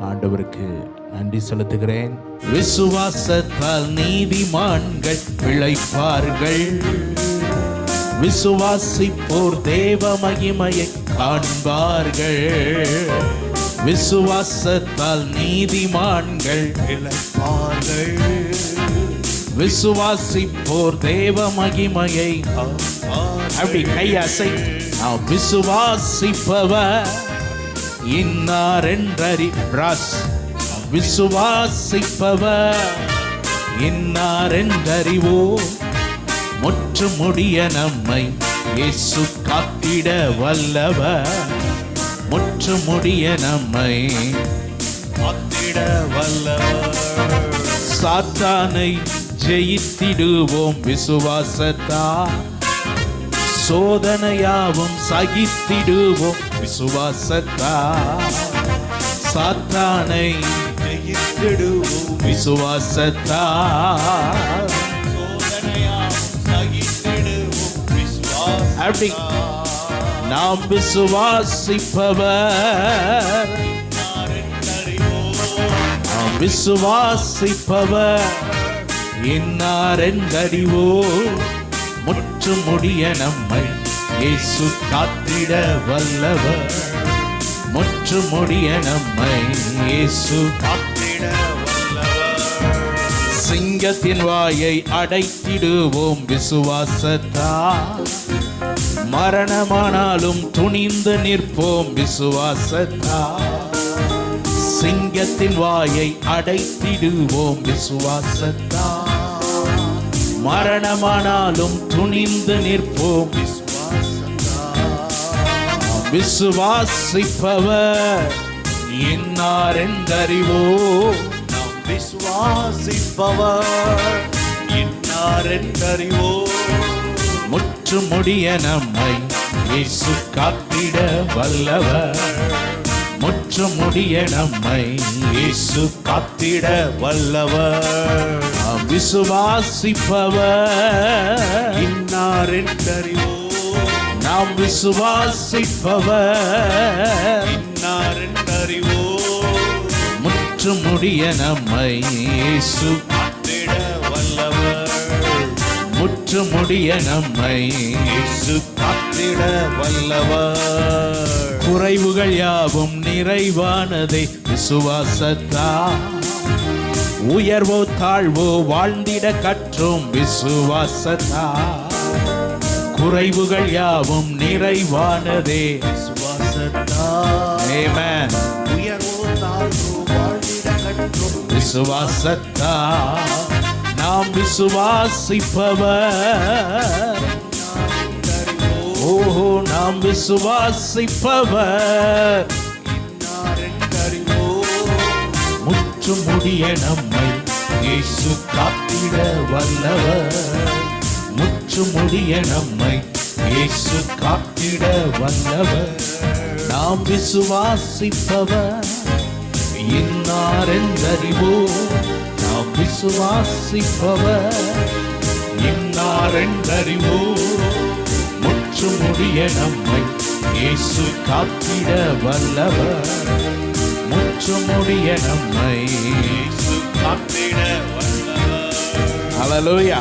ஆண்டவருக்கு நன்றி செலுத்துகிறேன். விசுவாசத்தால் நீதிமான்கள் பிழைப்பார்கள், விசுவாசிப்போர் தேவ மகிமையை காண்பார்கள். விசுவாசத்தால் நீதிமான்கள் பிழைப்பார்கள், விசுவாசிப்போர் தேவ மகிமையை. அப்படி கையசை. நாம் விசுவாசிப்பவர் இன்னார் என்றறி ராஸ். விசுவாசிப்பவர் இன்னார் என்றறிவோ, முற்று முடிய நம்மை இயேசு காத்திட வல்லவர். முற்று முடிய நம்மை காத்திட வல்லவர். சாத்தானை ஜெயித்திடுவோம் விசுவாசத்தால், சோதனையாவும் சகித்திடுவோம் விசுவாசத்தால். சாத்தானை ஜெயித்திடுவோம் விசுவாசத்தால், சோதனையாவும் சகித்திடுவோம் விசுவாசத்தால். அப்படி நாம் விசுவாசிப்பவர், நாம் விசுவாசிப்பவர் இன்னார் என்றறிவோ, முற்று முடிய நம்மை இயேசு காத்திட வல்லவர். முற்று முடிய நம்மை இயேசு காத்திட வல்லவர். சிங்கத்தின் வாயை அடைத்திடுவோம் விசுவாசத்தால், மரணமானாலும் துணிந்து நிற்போம் விசுவாசத்தால். சிங்கத்தின் வாயை அடைத்திடுவோம் விசுவாசத்தால், மரணமானாலும் துணிந்து நிற்போம் விசுவாசத்தால். விசுவாசிப்பவர் இன்னார் என்றறிவோ, நாம் விசுவாசிப்பவர் இன்னார் என்றறிவோ, முற்று முடிய நம்மை இயேசு காத்திட வல்லவர். முற்று முடிய நம்மை இயேசு காத்திட வல்லவர். விசுவாசிப்பவர் இன்னார் என்றறிவோ, நாம் விசுவாசிப்பவர் இன்னார் என்றறிவோ, முற்று முடிய நம்மை இயேசு காத்திட வல்லவர். முற்று முடிய நம்மை இயேசு காத்திட வல்லவர். குறைவுகள் யாவும் நிறைவானதை விசுவாசத்தால், உயர்வோ தாழ்வோ வாழ்ந்திட கற்றோம் விசுவாசத்தால். குறைவுகள் யாவும் நிறைவானதே விசுவாசத்தால். ஆமென். உயர்வோ தாழ்வோ வாழ்ந்திட கற்றோம் விசுவாசத்தால். நாம் விசுவாசிப்பவர், ஓஹோ நாம் விசுவாசிப்பவர் இன்னார் என்றறிவோ, முற்று முடிய நம்மை இயேசு காத்திட வல்லவர். முற்று முடிய நம்மை இயேசு காத்திட வல்லவர். நாம் விசுவாசிப்பவர் இன்னார் என்றறிவோ, நாம் விசுவாசிப்பவர் இன்னார் என்றறிவோ, முற்று முடிய நம்மை இயேசு காத்திட வல்லவர். முற்று முடிய நம்மை இயேசு காத்திட வல்லவர். ஹல்லேலூயா.